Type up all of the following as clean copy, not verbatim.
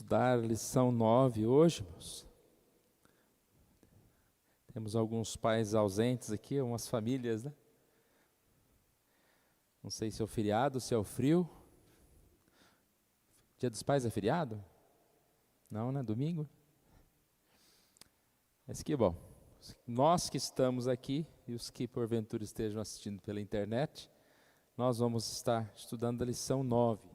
estudar a lição 9 hoje, irmãos. Temos alguns pais ausentes aqui, umas famílias, né? Não sei se é o feriado, se é o frio. Dia dos Pais é feriado? Não, né? Domingo? Mas que bom. Nós que estamos aqui e os que porventura estejam assistindo pela internet, nós vamos estar estudando a lição 9.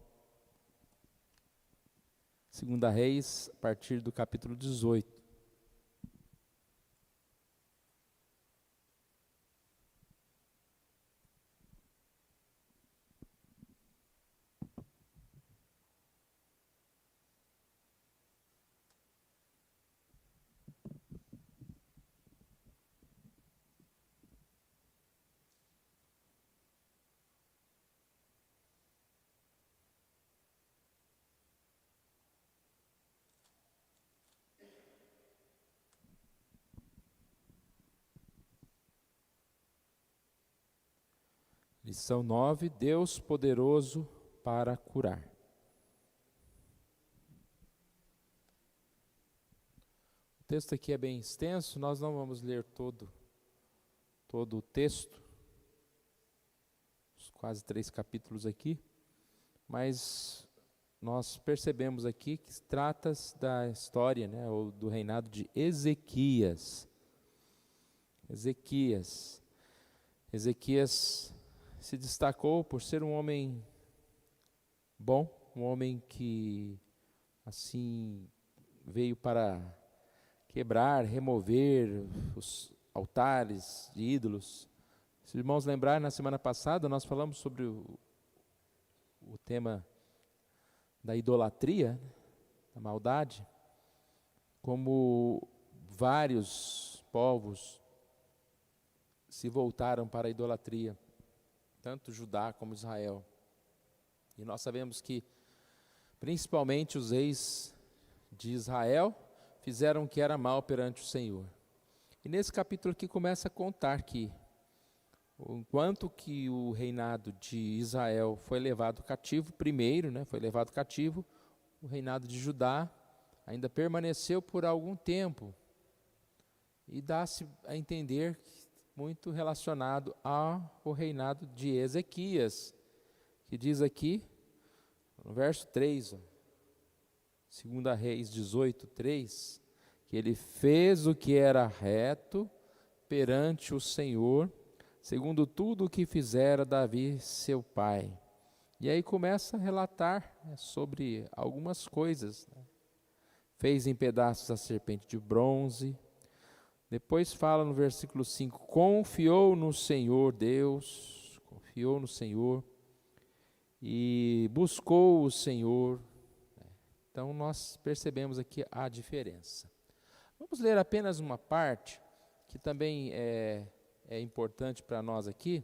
2 Reis, a partir do capítulo 18. Lição 9, Deus poderoso para curar. O texto aqui é bem extenso, nós não vamos ler todo o texto, os quase 3 capítulos aqui, mas nós percebemos aqui que trata da história, né, ou do reinado de Ezequias. Ezequias se destacou por ser um homem bom, um homem que, assim, veio para quebrar, remover os altares de ídolos. Se os irmãos lembrarem, na semana passada nós falamos sobre o tema da idolatria, da maldade, como vários povos se voltaram para a idolatria, tanto Judá como Israel. E nós sabemos que, principalmente os reis de Israel, fizeram o que era mal perante o Senhor. E nesse capítulo aqui começa a contar que, enquanto que o reinado de Israel foi levado cativo, primeiro, né, foi levado cativo, o reinado de Judá ainda permaneceu por algum tempo. E dá-se a entender muito relacionado ao reinado de Ezequias, que diz aqui, no verso 3, 2 Reis 18, 3, que ele fez o que era reto perante o Senhor, segundo tudo o que fizera Davi, seu pai. E aí começa a relatar, né, sobre algumas coisas, né? Fez em pedaços a serpente de bronze. Depois fala no versículo 5, confiou no Senhor Deus, confiou no Senhor e buscou o Senhor. Então nós percebemos aqui a diferença. Vamos ler apenas uma parte, que também é importante para nós aqui,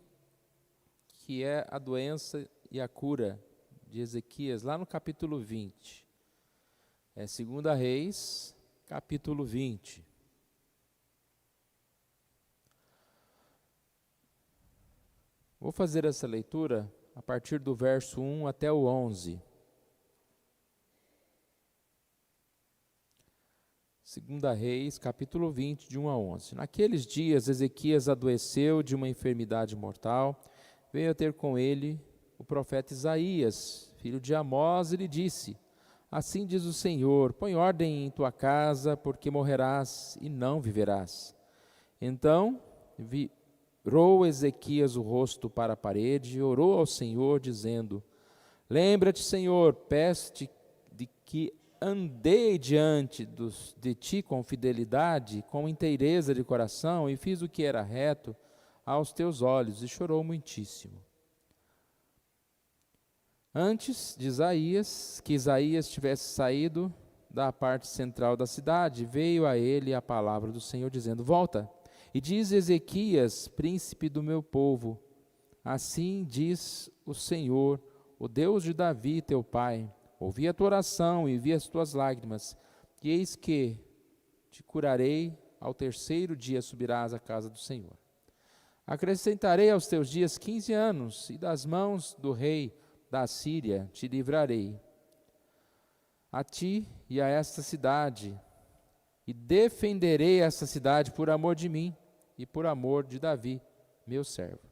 que é a doença e a cura de Ezequias, lá no capítulo 20. É 2 Reis, capítulo 20. Vou fazer essa leitura a partir do verso 1 até o 11. 2 Reis, capítulo 20, de 1 a 11. Naqueles dias, Ezequias adoeceu de uma enfermidade mortal. Veio a ter com ele o profeta Isaías, filho de Amós, e lhe disse, assim diz o Senhor, põe ordem em tua casa, porque morrerás e não viverás. Então virou Ezequias o rosto para a parede e orou ao Senhor, dizendo, lembra-te, Senhor, peço-te de que andei diante de ti com fidelidade, com inteireza de coração, e fiz o que era reto aos teus olhos, e chorou muitíssimo. Antes de que Isaías tivesse saído da parte central da cidade, veio a ele a palavra do Senhor, dizendo, volta, e diz Ezequias, príncipe do meu povo, assim diz o Senhor, o Deus de Davi, teu pai, ouvi a tua oração e vi as tuas lágrimas, e eis que te curarei, ao terceiro dia subirás à casa do Senhor. Acrescentarei aos teus dias 15 anos, e das mãos do rei da Síria te livrarei. a ti e a esta cidade, e defenderei esta cidade por amor de mim e por amor de Davi, meu servo.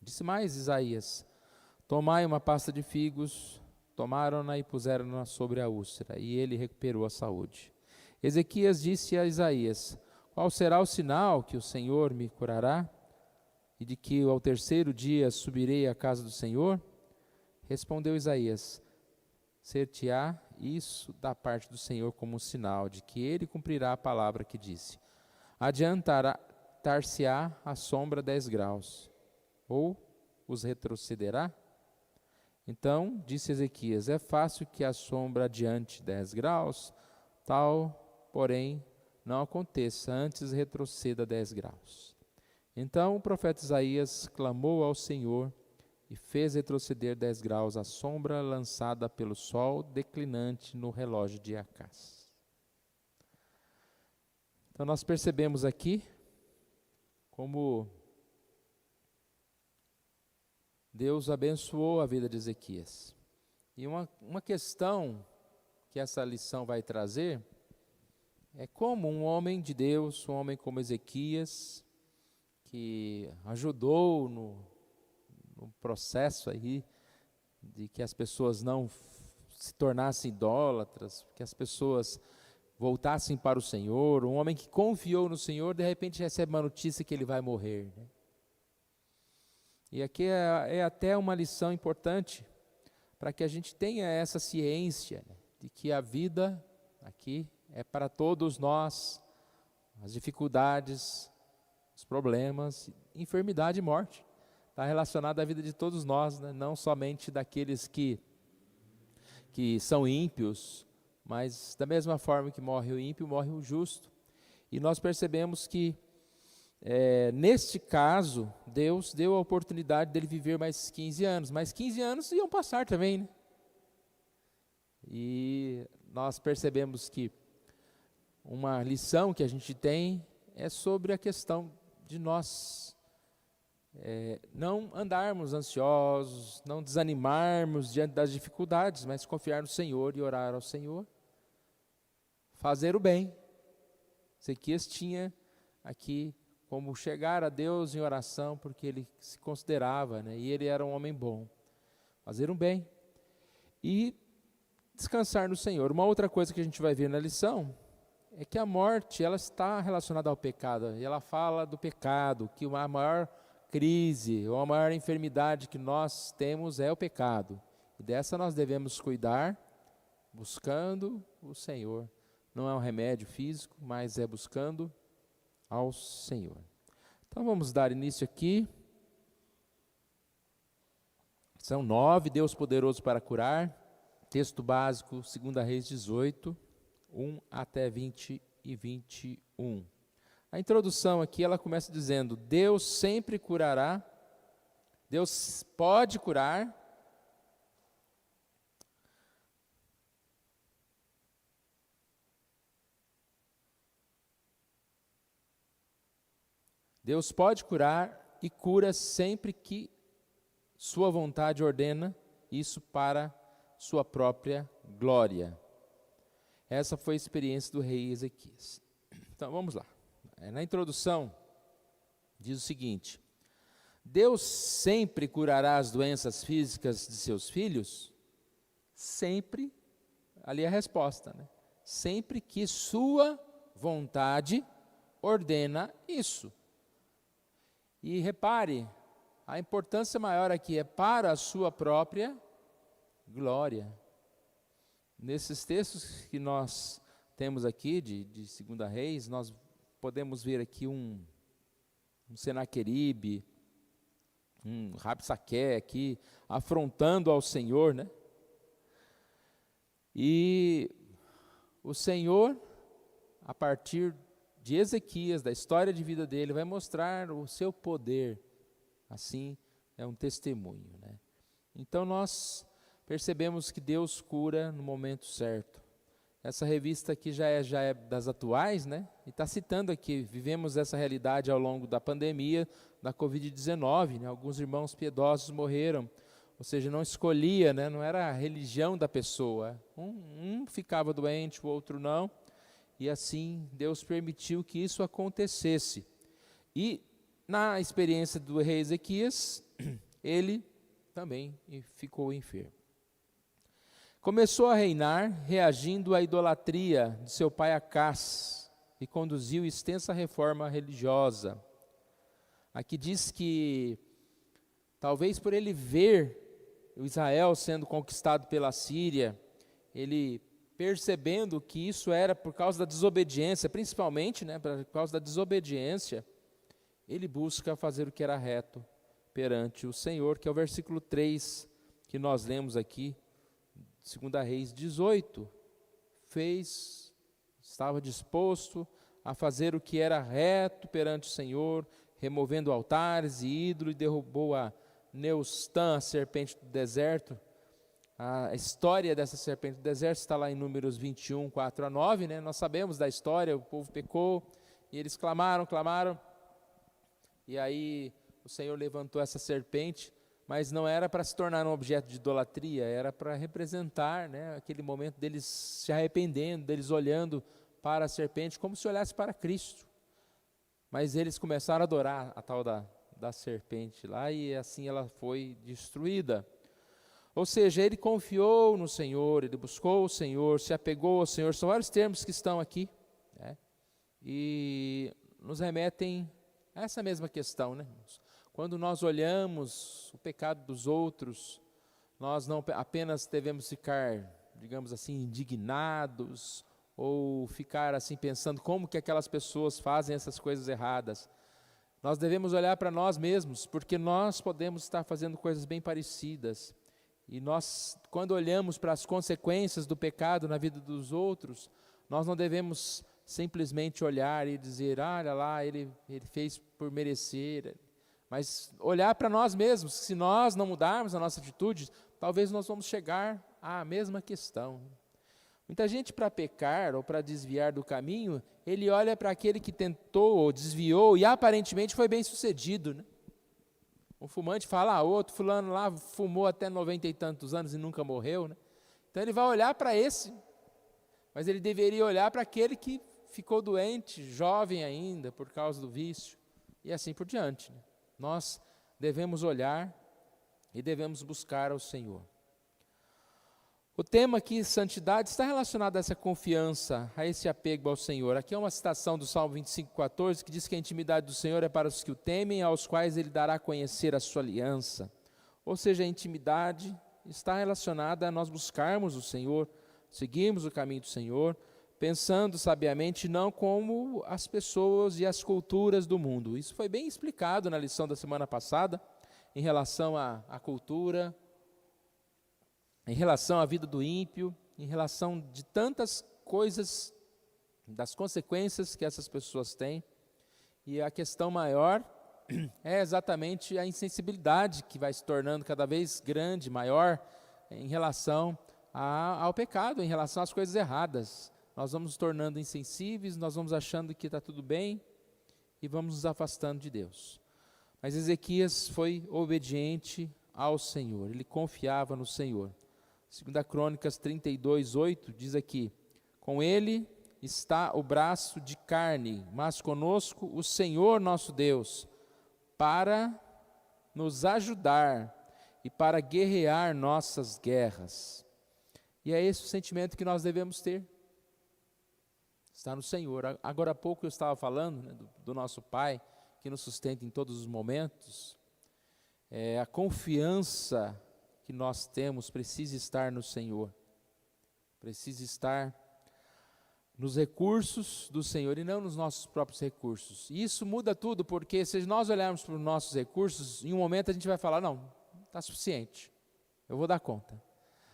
Disse mais Isaías: tomai uma pasta de figos, tomaram-na e puseram-na sobre a úlcera, e ele recuperou a saúde. Ezequias disse a Isaías: qual será o sinal que o Senhor me curará? E de que ao terceiro dia subirei à casa do Senhor? Respondeu Isaías: ser-te-á isso da parte do Senhor como um sinal de que ele cumprirá a palavra que disse. Adiantar-se-á a sombra 10 graus, ou os retrocederá? Então disse Ezequias: é fácil que a sombra adiante 10 graus, tal, porém, não aconteça, antes retroceda 10 graus. Então o profeta Isaías clamou ao Senhor e fez retroceder 10 graus a sombra lançada pelo sol declinante no relógio de Acás. Então nós percebemos aqui como Deus abençoou a vida de Ezequias. E uma questão que essa lição vai trazer é como um homem de Deus, um homem como Ezequias, que ajudou no processo aí de que as pessoas não se tornassem idólatras, que as pessoas voltassem para o Senhor, um homem que confiou no Senhor, de repente recebe uma notícia que ele vai morrer, né? E aqui é até uma lição importante para que a gente tenha essa ciência, né, de que a vida aqui é para todos nós, as dificuldades, os problemas, enfermidade e morte. Está relacionado à vida de todos nós, né? Não somente daqueles que são ímpios, mas da mesma forma que morre o ímpio, morre o justo. E nós percebemos que, neste caso, Deus deu a oportunidade dele viver mais 15 anos, mas 15 anos iam passar também, né? E nós percebemos que uma lição que a gente tem é sobre a questão de nós não andarmos ansiosos, não desanimarmos diante das dificuldades, mas confiar no Senhor e orar ao Senhor, fazer o bem. Ezequias tinha aqui como chegar a Deus em oração, porque ele se considerava, né, e ele era um homem bom, fazer o bem e descansar no Senhor. Uma outra coisa que a gente vai ver na lição é que a morte, ela está relacionada ao pecado, e ela fala do pecado, que a maior crise, ou a maior enfermidade que nós temos é o pecado, e dessa nós devemos cuidar, buscando o Senhor. Não é um remédio físico, mas é buscando ao Senhor. Então vamos dar início aqui. São 9, Deus poderoso para curar. Texto básico, 2 Reis 18, 1 até 20 e 21. A introdução aqui, ela começa dizendo: Deus sempre curará, Deus pode curar, Deus pode curar e cura sempre que sua vontade ordena isso para sua própria glória. Essa foi a experiência do rei Ezequias. Então vamos lá. Na introdução, diz o seguinte: Deus sempre curará as doenças físicas de seus filhos? Sempre, ali é a resposta, né? Sempre que sua vontade ordena isso. E repare, a importância maior aqui é para a sua própria glória. Nesses textos que nós temos aqui, de 2 Reis, nós podemos ver aqui um Senaqueribe, um Rabsaque aqui, afrontando ao Senhor, né? E o Senhor, a partir de Ezequias, da história de vida dele, vai mostrar o seu poder. Assim, é um testemunho, né? Então nós percebemos que Deus cura no momento certo. Essa revista aqui já é das atuais, né? E está citando aqui, vivemos essa realidade ao longo da pandemia da Covid-19, né? Alguns irmãos piedosos morreram ou seja, não escolhia, né? Não era a religião da pessoa. Um ficava doente, o outro não, e assim Deus permitiu que isso acontecesse. E na experiência do rei Ezequias, ele também ficou enfermo. Começou a reinar reagindo à idolatria de seu pai Acás e conduziu extensa reforma religiosa. Aqui diz que talvez por ele ver o Israel sendo conquistado pela Síria, ele percebendo que isso era por causa da desobediência, principalmente, né, por causa da desobediência, ele busca fazer o que era reto perante o Senhor, que é o versículo 3 que nós lemos aqui, 2 Reis 18, estava disposto a fazer o que era reto perante o Senhor, removendo altares e ídolos, e derrubou a Neustã, a serpente do deserto. A história dessa serpente do deserto está lá em Números 21, 4-9, né? Nós sabemos da história, o povo pecou, e eles clamaram, e aí o Senhor levantou essa serpente, mas não era para se tornar um objeto de idolatria, era para representar, né, aquele momento deles se arrependendo, deles olhando para a serpente, como se olhasse para Cristo. Mas eles começaram a adorar a tal da serpente lá, e assim ela foi destruída. Ou seja, ele confiou no Senhor, ele buscou o Senhor, se apegou ao Senhor, são vários termos que estão aqui, né, e nos remetem a essa mesma questão, né, irmãos? Quando nós olhamos o pecado dos outros, nós não apenas devemos ficar, digamos assim, indignados, ou ficar assim pensando como que aquelas pessoas fazem essas coisas erradas. Nós devemos olhar para nós mesmos, porque nós podemos estar fazendo coisas bem parecidas. E nós, quando olhamos para as consequências do pecado na vida dos outros, nós não devemos simplesmente olhar e dizer, olha lá, ele fez por merecer, mas olhar para nós mesmos. Se nós não mudarmos a nossa atitude, talvez nós vamos chegar à mesma questão. Muita gente, para pecar ou para desviar do caminho, ele olha para aquele que tentou ou desviou e aparentemente foi bem sucedido, né? Um fumante fala, outro fulano lá fumou até 90 e tantos anos e nunca morreu, né? Então ele vai olhar para esse, mas ele deveria olhar para aquele que ficou doente, jovem ainda, por causa do vício, e assim por diante, né? Nós devemos olhar e devemos buscar ao Senhor. O tema aqui, santidade, está relacionado a essa confiança, a esse apego ao Senhor. Aqui é uma citação do Salmo 25:14, que diz que a intimidade do Senhor é para os que o temem, aos quais Ele dará a conhecer a sua aliança. Ou seja, a intimidade está relacionada a nós buscarmos o Senhor, seguirmos o caminho do Senhor, pensando sabiamente, não como as pessoas e as culturas do mundo. Isso foi bem explicado na lição da semana passada, em relação à cultura, em relação à vida do ímpio, em relação de tantas coisas, das consequências que essas pessoas têm. E a questão maior é exatamente a insensibilidade que vai se tornando cada vez grande, maior, em relação ao pecado, em relação às coisas erradas. Nós vamos nos tornando insensíveis, nós vamos achando que está tudo bem e vamos nos afastando de Deus. Mas Ezequias foi obediente ao Senhor, ele confiava no Senhor. 2 Crônicas 32:8 diz aqui, com ele está o braço de carne, mas conosco o Senhor nosso Deus, para nos ajudar e para guerrear nossas guerras. E é esse o sentimento que nós devemos ter. Está no Senhor. Agora há pouco eu estava falando, né, do nosso Pai, que nos sustenta em todos os momentos. A confiança que nós temos precisa estar no Senhor, precisa estar nos recursos do Senhor e não nos nossos próprios recursos. E isso muda tudo, porque se nós olharmos para os nossos recursos, em um momento a gente vai falar, não, está suficiente, eu vou dar conta.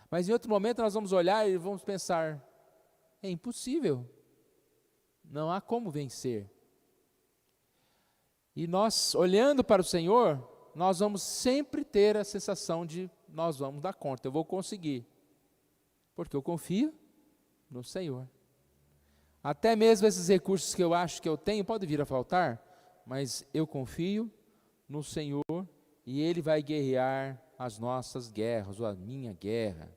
Mas em outro momento nós vamos olhar e vamos pensar, é impossível, não há como vencer. E nós, olhando para o Senhor, nós vamos sempre ter a sensação de, nós vamos dar conta, eu vou conseguir, porque eu confio no Senhor. Até mesmo esses recursos que eu acho que eu tenho, pode vir a faltar, mas eu confio no Senhor e Ele vai guerrear as nossas guerras, ou a minha guerra.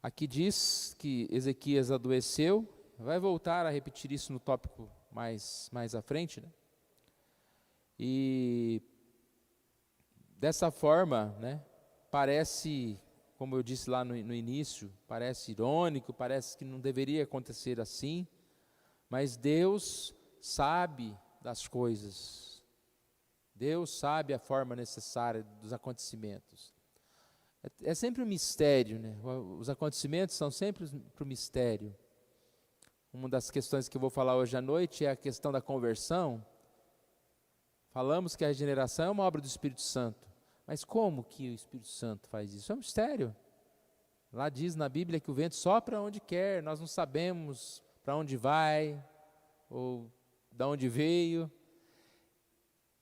Aqui diz que Ezequias adoeceu, vai voltar a repetir isso no tópico mais à frente, né? E dessa forma, né, parece, como eu disse lá no início, parece irônico, parece que não deveria acontecer assim, mas Deus sabe das coisas. Deus sabe a forma necessária dos acontecimentos. É sempre um mistério, né? Os acontecimentos são sempre para o mistério. Uma das questões que eu vou falar hoje à noite é a questão da conversão. Falamos que a regeneração é uma obra do Espírito Santo. Mas como que o Espírito Santo faz isso? É um mistério. Lá diz na Bíblia que o vento sopra onde quer, nós não sabemos para onde vai, ou de onde veio.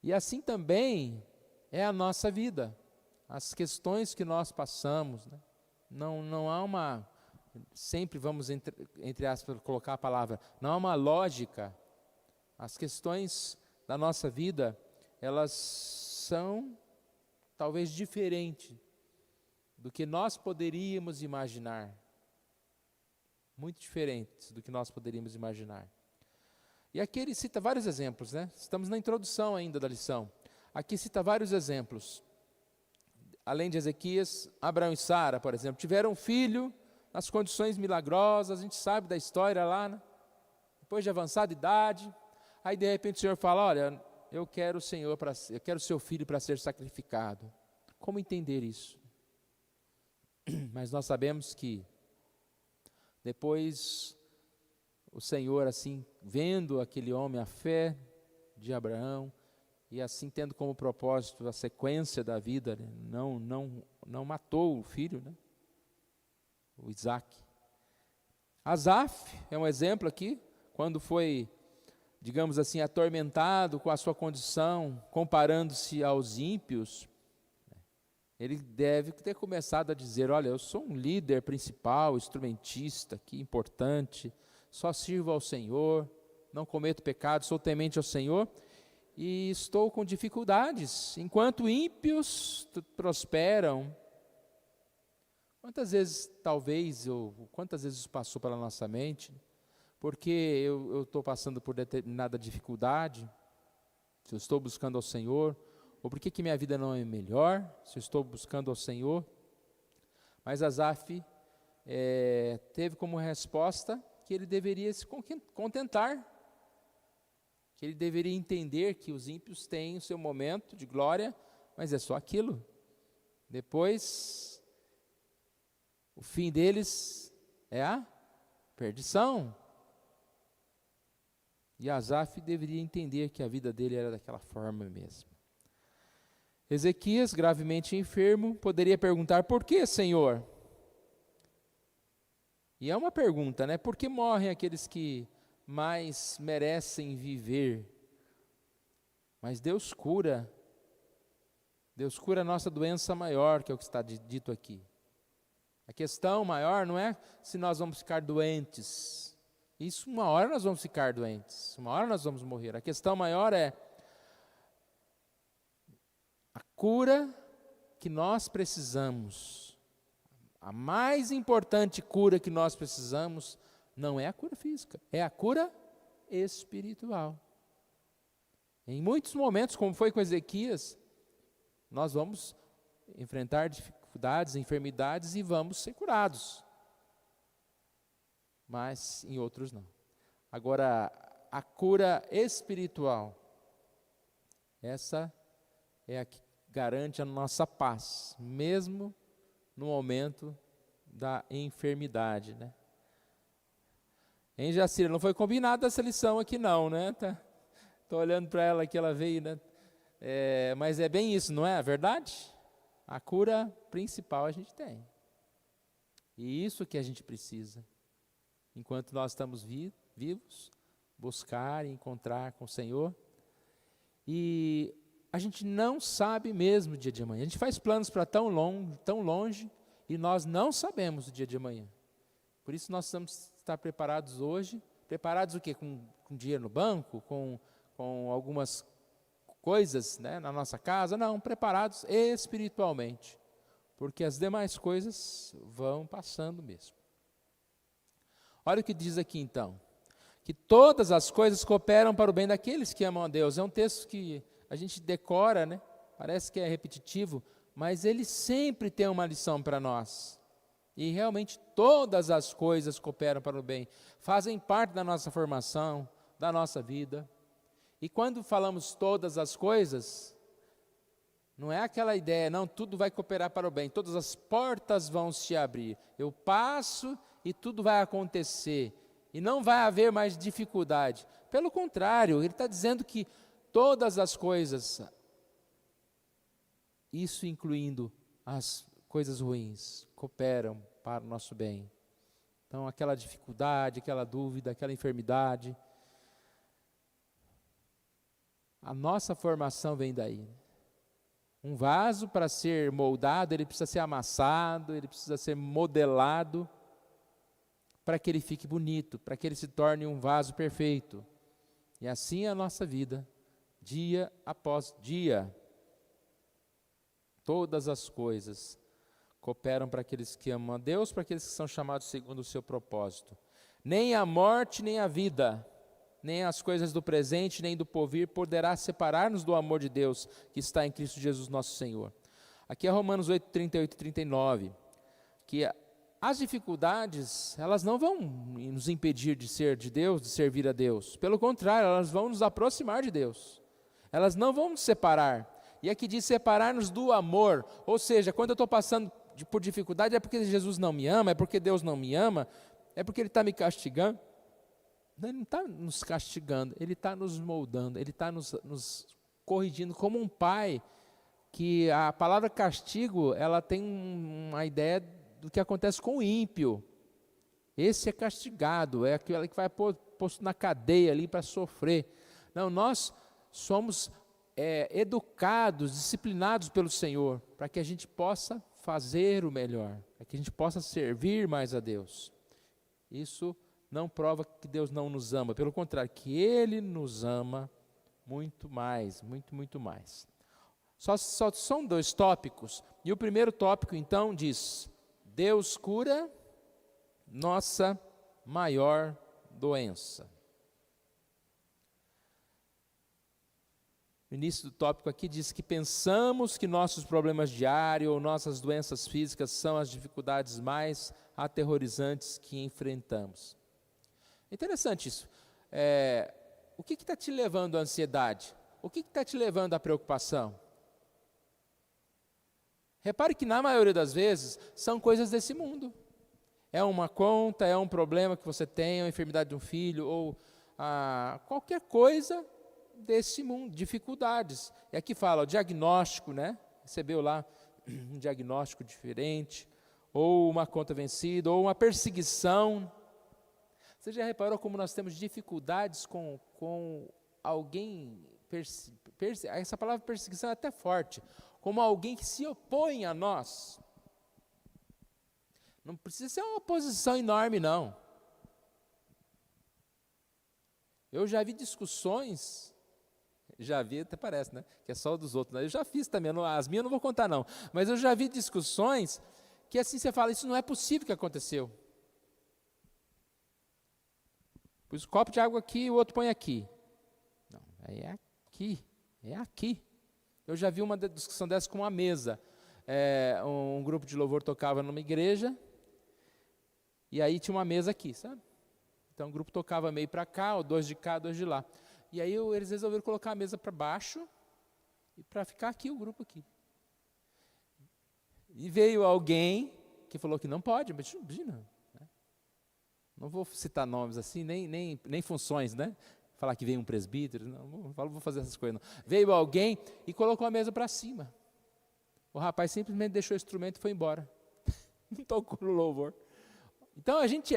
E assim também é a nossa vida. As questões que nós passamos, né? Não há uma, sempre vamos entre aspas colocar a palavra, não há uma lógica. As questões da nossa vida, elas são talvez diferentes do que nós poderíamos imaginar. Muito diferentes do que nós poderíamos imaginar. E aqui ele cita vários exemplos, né? Estamos na introdução ainda da lição. Aqui cita vários exemplos. Além de Ezequias, Abraão e Sara, por exemplo, tiveram um filho nas condições milagrosas, a gente sabe da história lá, né? Depois de avançada idade, aí de repente o Senhor fala, olha, eu quero o seu filho para ser sacrificado. Como entender isso? Mas nós sabemos que depois o Senhor, assim, vendo aquele homem, a fé de Abraão, e assim tendo como propósito a sequência da vida, né? não matou o filho, né? O Isaac. Asaf é um exemplo aqui, quando foi, digamos assim, atormentado com a sua condição, comparando-se aos ímpios, ele deve ter começado a dizer, olha, eu sou um líder principal, instrumentista aqui, importante, só sirvo ao Senhor, não cometo pecado, sou temente ao Senhor, e estou com dificuldades, enquanto ímpios prosperam. Quantas vezes, talvez, quantas vezes isso passou pela nossa mente, porque eu estou passando por determinada dificuldade, se eu estou buscando ao Senhor, ou por que minha vida não é melhor, se eu estou buscando ao Senhor. Mas Asaf teve como resposta que ele deveria se contentar, que ele deveria entender que os ímpios têm o seu momento de glória, mas é só aquilo. Depois, o fim deles é a perdição. E Asaf deveria entender que a vida dele era daquela forma mesmo. Ezequias, gravemente enfermo, poderia perguntar, por que, Senhor? E é uma pergunta, né? Por que morrem aqueles que mais merecem viver? Mas Deus cura a nossa doença maior, que é o que está dito aqui. A questão maior não é se nós vamos ficar doentes. Isso, uma hora nós vamos ficar doentes, uma hora nós vamos morrer. A questão maior é a cura que nós precisamos. A mais importante cura que nós precisamos não é a cura física, é a cura espiritual. Em muitos momentos, como foi com Ezequias, nós vamos enfrentar dificuldades, enfermidades e vamos ser curados. Mas em outros não. Agora, a cura espiritual, essa é a que garante a nossa paz, mesmo no momento da enfermidade, né? Hein, Jacira, não foi combinada essa lição aqui não, né? Tô olhando para ela que ela veio, né? Mas é bem isso, não é? A verdade? A cura principal a gente tem. E isso que a gente precisa. Enquanto nós estamos vivos, buscar e encontrar com o Senhor. E a gente não sabe mesmo o dia de amanhã. A gente faz planos para tão longe, e nós não sabemos o dia de amanhã. Por isso nós precisamos estar preparados hoje. Preparados o quê? Com dinheiro no banco? Com algumas coisas, né, na nossa casa, não, preparados espiritualmente, porque as demais coisas vão passando mesmo. Olha o que diz aqui então, que todas as coisas cooperam para o bem daqueles que amam a Deus. É um texto que a gente decora, né? Parece que é repetitivo, mas ele sempre tem uma lição para nós. E realmente todas as coisas cooperam para o bem, fazem parte da nossa formação, da nossa vida. E quando falamos todas as coisas, não é aquela ideia, não, tudo vai cooperar para o bem, todas as portas vão se abrir. Eu passo e tudo vai acontecer, e não vai haver mais dificuldade. Pelo contrário, ele está dizendo que todas as coisas, isso incluindo as coisas ruins, cooperam para o nosso bem. Então, aquela dificuldade, aquela dúvida, aquela enfermidade, a nossa formação vem daí. Um vaso, para ser moldado, ele precisa ser amassado, ele precisa ser modelado, para que ele fique bonito, para que ele se torne um vaso perfeito. E assim é a nossa vida, dia após dia. Todas as coisas cooperam para aqueles que amam a Deus, para aqueles que são chamados segundo o seu propósito. Nem a morte, nem a vida, nem as coisas do presente, nem do porvir poderá separar-nos do amor de Deus que está em Cristo Jesus nosso Senhor. Aqui é Romanos 8, 38 e 39, que as dificuldades, elas não vão nos impedir de ser de Deus, de servir a Deus. Pelo contrário, elas vão nos aproximar de Deus. Elas não vão nos separar. E aqui diz separar-nos do amor. Ou seja, quando eu estou passando por dificuldade, é porque Jesus não me ama, é porque Deus não me ama, é porque Ele está me castigando. Não, Ele não está nos castigando, Ele está nos moldando, Ele está nos corrigindo como um pai, que a palavra castigo, ela tem uma ideia do que acontece com o ímpio. Esse é castigado, é aquele que vai posto na cadeia ali para sofrer. Não, nós somos educados, disciplinados pelo Senhor, para que a gente possa fazer o melhor, para que a gente possa servir mais a Deus. Isso não prova que Deus não nos ama, pelo contrário, que Ele nos ama muito mais, muito, muito mais. Só são 2 tópicos, e o primeiro tópico então diz: Deus cura nossa maior doença. O início do tópico aqui diz que pensamos que nossos problemas diários ou nossas doenças físicas são as dificuldades mais aterrorizantes que enfrentamos. É interessante isso. O que está te levando à ansiedade? O que está te levando à preocupação? Repare que na maioria das vezes são coisas desse mundo. É uma conta, é um problema que você tem, é uma enfermidade de um filho, ou qualquer coisa desse mundo, dificuldades. E aqui fala o diagnóstico, né? Recebeu lá um diagnóstico diferente, ou uma conta vencida, ou uma perseguição. Você já reparou como nós temos dificuldades com alguém, essa palavra perseguição é até forte, como alguém que se opõe a nós. Não precisa ser uma oposição enorme, não. Eu já vi discussões, até parece, né? Que é só dos outros, né? Eu já fiz também, as minhas eu não vou contar não, mas eu já vi discussões que assim você fala, isso não é possível que aconteceu. Pus um copo de água aqui, o outro põe aqui. Não, é aqui. Eu já vi uma discussão dessa com uma mesa. Um grupo de louvor tocava numa igreja, e aí tinha uma mesa aqui, sabe? Então o grupo tocava meio para cá, ou 2 de cá, 2 de lá. E aí eles resolveram colocar a mesa para baixo, e para ficar aqui o grupo aqui. E veio alguém que falou que não pode, mas imagina, né? Não vou citar nomes assim, nem funções, né? Falar que veio um presbítero, não vou fazer essas coisas não. Veio alguém e colocou a mesa para cima. O rapaz simplesmente deixou o instrumento e foi embora. Não tocou no louvor. Então a gente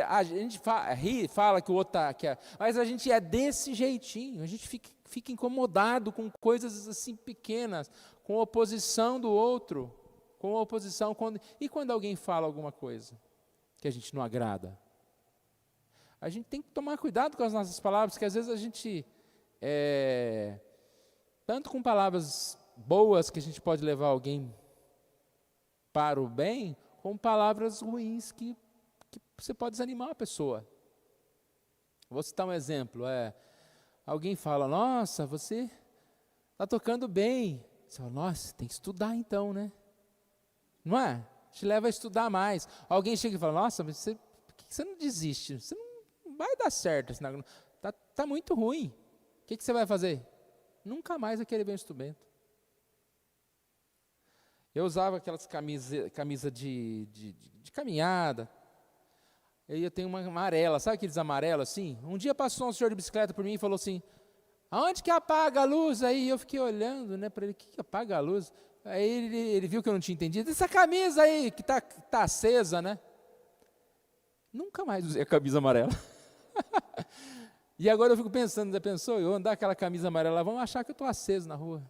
fala que o outro está, mas a gente é desse jeitinho, a gente fica incomodado com coisas assim pequenas, com a oposição do outro, com a oposição, e quando alguém fala alguma coisa que a gente não agrada? A gente tem que tomar cuidado com as nossas palavras, porque às vezes a gente tanto com palavras boas que a gente pode levar alguém para o bem, como palavras ruins que você pode desanimar a pessoa. Vou citar um exemplo. Alguém fala, nossa, você está tocando bem. Você fala, nossa, tem que estudar então, né? Não é? Te leva a estudar mais. Alguém chega e fala, nossa, mas por que você não desiste? Você não vai dar certo. Está muito ruim. O que você vai fazer? Nunca mais vai querer ver um instrumento. Eu usava aquelas camisa de caminhada. E eu tenho uma amarela, sabe aqueles amarelos assim? Um dia passou um senhor de bicicleta por mim e falou assim, aonde que apaga a luz aí? Eu fiquei olhando, né, para ele, o que apaga a luz? Aí ele viu que eu não tinha entendido. Essa camisa aí, que tá acesa, né? Nunca mais usei a camisa amarela. E agora eu fico pensando, já pensou? Eu andar aquela camisa amarela, vão achar que eu estou aceso na rua.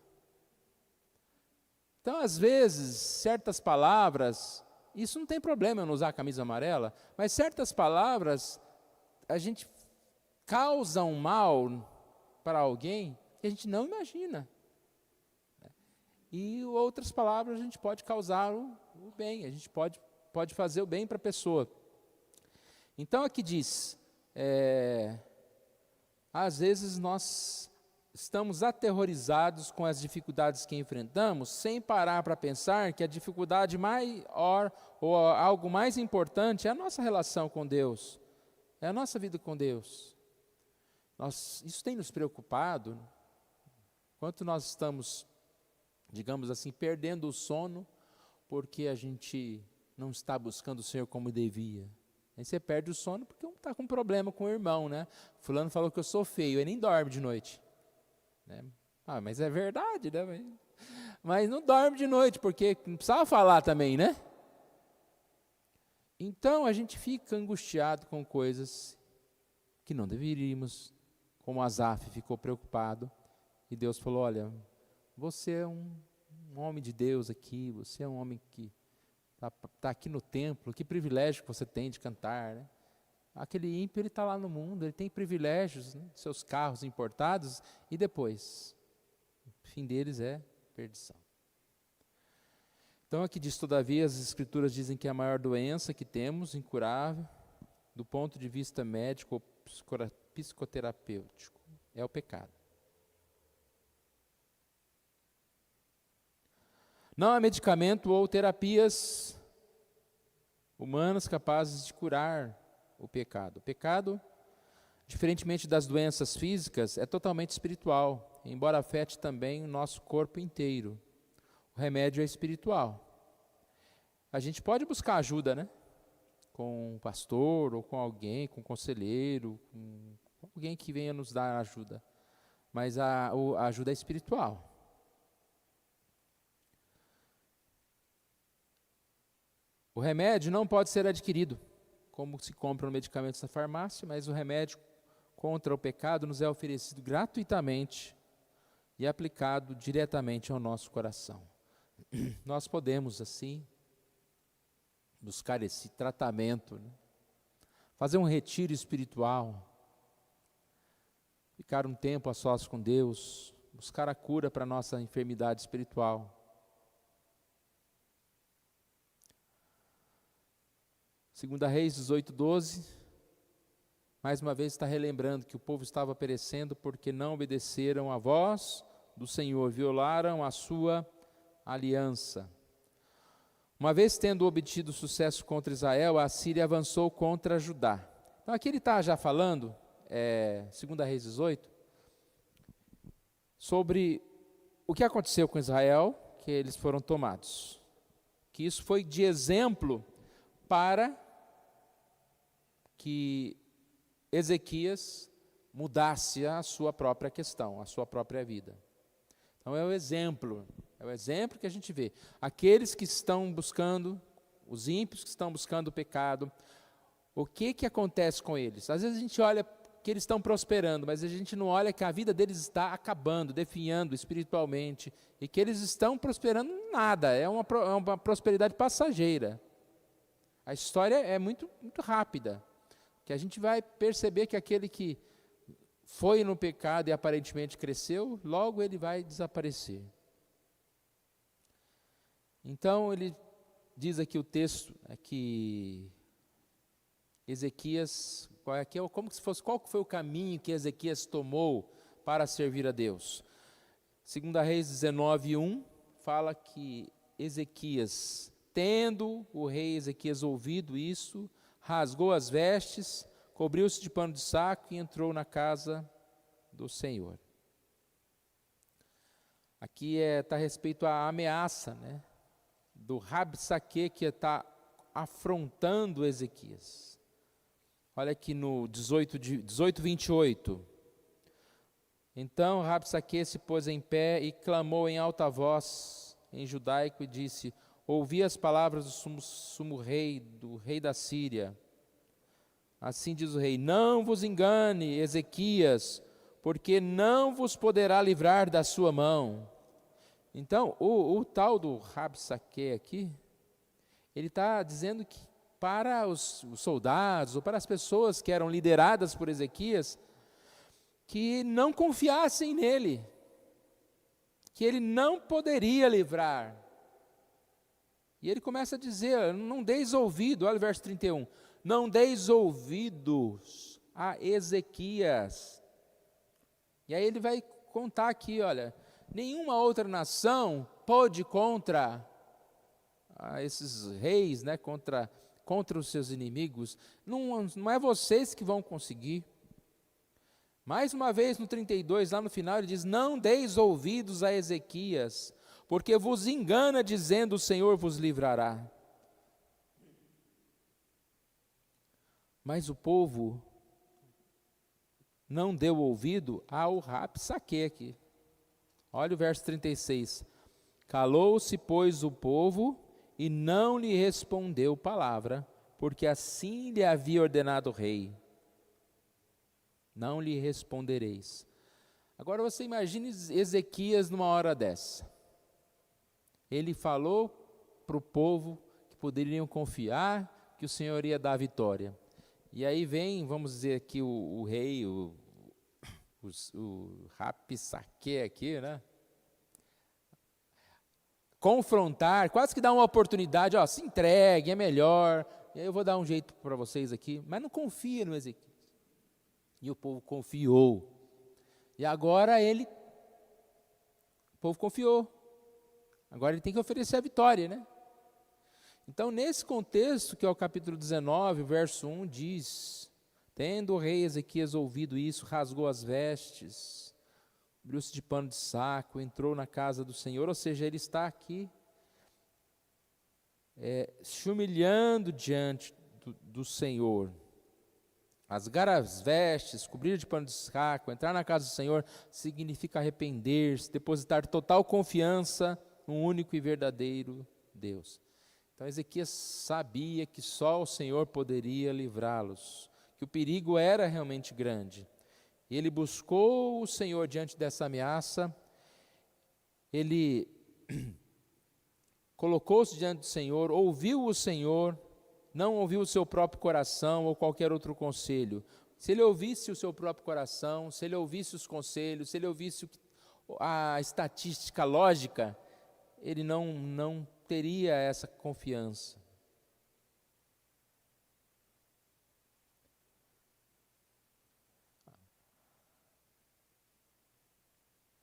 Então, às vezes, certas palavras, isso não tem problema eu não usar a camisa amarela, mas certas palavras, a gente causa um mal para alguém que a gente não imagina. E outras palavras a gente pode causar o bem, a gente pode fazer o bem para a pessoa. Então aqui diz, às vezes nós estamos aterrorizados com as dificuldades que enfrentamos, sem parar para pensar que a dificuldade maior ou algo mais importante é a nossa relação com Deus, é a nossa vida com Deus. Isso tem nos preocupado, quanto nós estamos, digamos assim, perdendo o sono, porque a gente não está buscando o Senhor como devia. Aí você perde o sono porque está com problema com o irmão, né? Fulano falou que eu sou feio, ele nem dorme de noite. Né? Mas é verdade, né? Mas não dorme de noite, porque não precisava falar também, né? Então a gente fica angustiado com coisas que não deveríamos, como Asaf ficou preocupado, e Deus falou, olha, você é um homem de Deus aqui, você é um homem que está aqui no templo, que privilégio que você tem de cantar, né? Aquele ímpio, ele está lá no mundo, ele tem privilégios, né? Seus carros importados, e depois, o fim deles é perdição. Então aqui diz, todavia, as escrituras dizem que a maior doença que temos, incurável, do ponto de vista médico ou psicoterapêutico, é o pecado. Não há medicamento ou terapias humanas capazes de curar o pecado. O pecado, diferentemente das doenças físicas, é totalmente espiritual, embora afete também o nosso corpo inteiro. O remédio é espiritual. A gente pode buscar ajuda, né? Com um pastor, ou com alguém, com um conselheiro, com alguém que venha nos dar ajuda. Mas a ajuda é espiritual. O remédio não pode ser adquirido, como se compra um medicamento na farmácia, mas o remédio contra o pecado nos é oferecido gratuitamente e aplicado diretamente ao nosso coração. Nós podemos, assim, buscar esse tratamento, né? Fazer um retiro espiritual, ficar um tempo a sós com Deus, buscar a cura para a nossa enfermidade espiritual. Segunda Reis 18:12, mais uma vez está relembrando que o povo estava perecendo porque não obedeceram à voz do Senhor, violaram a sua aliança. Uma vez tendo obtido sucesso contra Israel, a Síria avançou contra Judá. Então aqui ele está já falando, Segunda Reis 18, sobre o que aconteceu com Israel, que eles foram tomados. Que isso foi de exemplo para que Ezequias mudasse a sua própria questão, a sua própria vida. Então é o exemplo que a gente vê. Aqueles que estão buscando, os ímpios que estão buscando o pecado, o que acontece com eles? Às vezes a gente olha que eles estão prosperando, mas a gente não olha que a vida deles está acabando, definhando espiritualmente, e que eles estão prosperando nada, é uma prosperidade passageira. A história é muito, muito rápida, que a gente vai perceber que aquele que foi no pecado e aparentemente cresceu, logo ele vai desaparecer. Então ele diz aqui o texto, que Ezequias, qual foi o caminho que Ezequias tomou para servir a Deus? 2 Reis 19:1 fala que Ezequias, tendo o rei Ezequias ouvido isso, rasgou as vestes, cobriu-se de pano de saco e entrou na casa do Senhor. Aqui está a respeito à ameaça, do Rabsaque, que está afrontando Ezequias. Olha aqui no 18:28. Então Rabsaque se pôs em pé e clamou em alta voz em judaico e disse: ouvi as palavras do sumo rei, do rei da Síria. Assim diz o rei: não vos engane, Ezequias, porque não vos poderá livrar da sua mão. Então, o tal do Rabsaque aqui, ele está dizendo que para os soldados, ou para as pessoas que eram lideradas por Ezequias, que não confiassem nele, que ele não poderia livrar. E ele começa a dizer: não deis ouvido, olha o verso 31, não deis ouvidos a Ezequias. E aí ele vai contar aqui, olha, nenhuma outra nação pode contra esses reis, contra os seus inimigos, não é vocês que vão conseguir. Mais uma vez no 32, lá no final, ele diz: não deis ouvidos a Ezequias, porque vos engana dizendo: o Senhor vos livrará. Mas o povo não deu ouvido ao Rabsaque aqui. Olha o verso 36. Calou-se, pois, o povo e não lhe respondeu palavra, porque assim lhe havia ordenado o rei. Não lhe respondereis. Agora você imagine Ezequias numa hora dessa. Ele falou para o povo que poderiam confiar que o Senhor ia dar a vitória. E aí vem, vamos dizer aqui, o rei, o Rabsaque aqui, confrontar, quase que dá uma oportunidade, se entregue, é melhor, e aí eu vou dar um jeito para vocês aqui, mas não confia no Ezequias. E o povo confiou. E agora o povo confiou. Agora ele tem que oferecer a vitória, Então, nesse contexto, que é o capítulo 19, verso 1, diz: tendo o rei Ezequias ouvido isso, rasgou as vestes, cobriu-se de pano de saco, entrou na casa do Senhor. Ou seja, ele está aqui se humilhando diante do Senhor. Rasgar as vestes, cobrir de pano de saco, entrar na casa do Senhor, significa arrepender-se, depositar total confiança no único e verdadeiro Deus. Então Ezequias sabia que só o Senhor poderia livrá-los, que o perigo era realmente grande. E ele buscou o Senhor diante dessa ameaça, ele colocou-se diante do Senhor, ouviu o Senhor, não ouviu o seu próprio coração ou qualquer outro conselho. Se ele ouvisse o seu próprio coração, se ele ouvisse os conselhos, se ele ouvisse a estatística lógica, ele não teria essa confiança.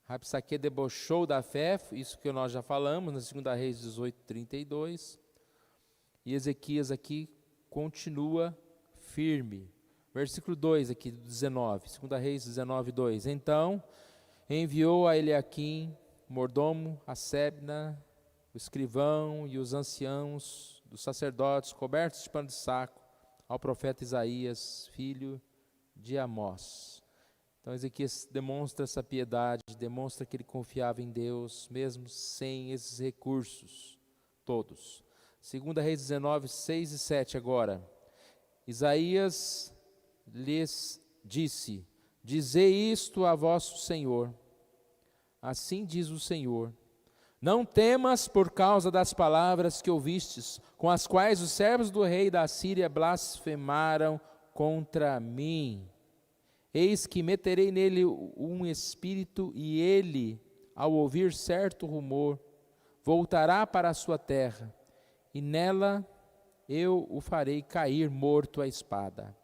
Rabsaque debochou da fé, isso que nós já falamos, na 2 Reis 18:32. E Ezequias aqui continua firme. Versículo 2 aqui, 19, 2 Reis 19:2. Então enviou a Eliaquim, o mordomo, a Sebna, o escrivão e os anciãos dos sacerdotes, cobertos de pano de saco, ao profeta Isaías, filho de Amós. Então Ezequias demonstra essa piedade, demonstra que ele confiava em Deus, mesmo sem esses recursos todos. 2 Reis 19, 6 e 7 agora. Isaías lhes disse: dizei isto a vosso Senhor. Assim diz o Senhor: não temas por causa das palavras que ouvistes, com as quais os servos do rei da Síria blasfemaram contra mim. Eis que meterei nele um espírito, e ele, ao ouvir certo rumor, voltará para a sua terra, e nela eu o farei cair morto à espada.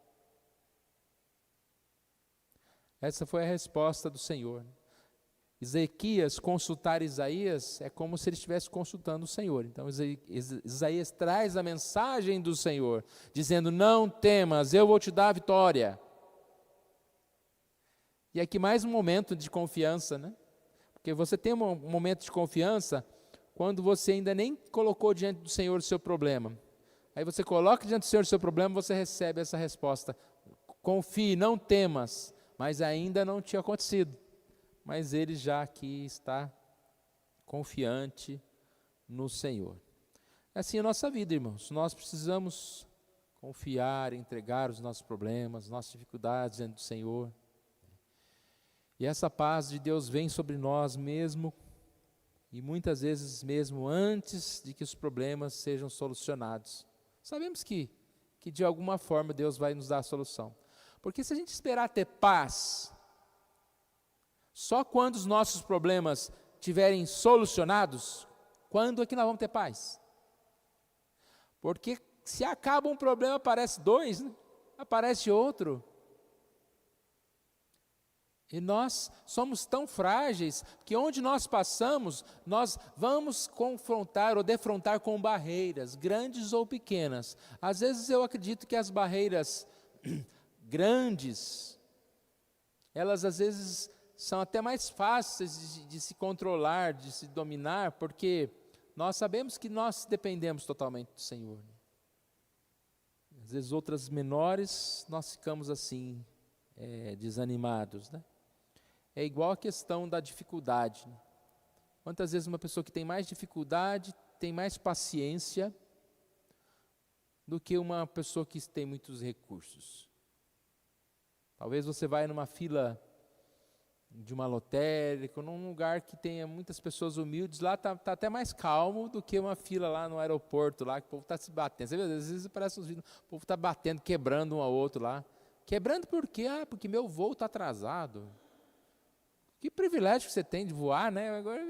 Essa foi a resposta do Senhor. Ezequias consultar Isaías é como se ele estivesse consultando o Senhor. Então Isaías traz a mensagem do Senhor, dizendo: não temas, eu vou te dar a vitória. E aqui mais um momento de confiança, né? Porque você tem um momento de confiança quando você ainda nem colocou diante do Senhor o seu problema. Aí você coloca diante do Senhor o seu problema, você recebe essa resposta: confie, não temas. Mas ainda não tinha acontecido. Mas ele já aqui está confiante no Senhor. É assim a nossa vida, irmãos. Nós precisamos confiar, entregar os nossos problemas, nossas dificuldades diante do Senhor. E essa paz de Deus vem sobre nós mesmo, e muitas vezes mesmo antes de que os problemas sejam solucionados. Sabemos que de alguma forma Deus vai nos dar a solução. Porque se a gente esperar ter paz só quando os nossos problemas estiverem solucionados, quando é que nós vamos ter paz? Porque se acaba um problema, aparece dois, né? Aparece outro. E nós somos tão frágeis que onde nós passamos, nós vamos confrontar ou defrontar com barreiras, grandes ou pequenas. Às vezes eu acredito que as barreiras grandes, elas às vezes são até mais fáceis de se controlar, de se dominar, porque nós sabemos que nós dependemos totalmente do Senhor. Às vezes outras menores, nós ficamos assim, desanimados, né? É igual a questão da dificuldade, né? Quantas vezes uma pessoa que tem mais dificuldade, tem mais paciência, do que uma pessoa que tem muitos recursos? Talvez você vai numa fila de uma lotérica, num lugar que tenha muitas pessoas humildes, lá está até mais calmo do que uma fila lá no aeroporto, lá que o povo está se batendo. Você vê, às vezes parece uns vídeos, o povo está batendo, quebrando um ao outro lá. Quebrando por quê? Porque meu voo está atrasado. Que privilégio que você tem de voar, né? Agora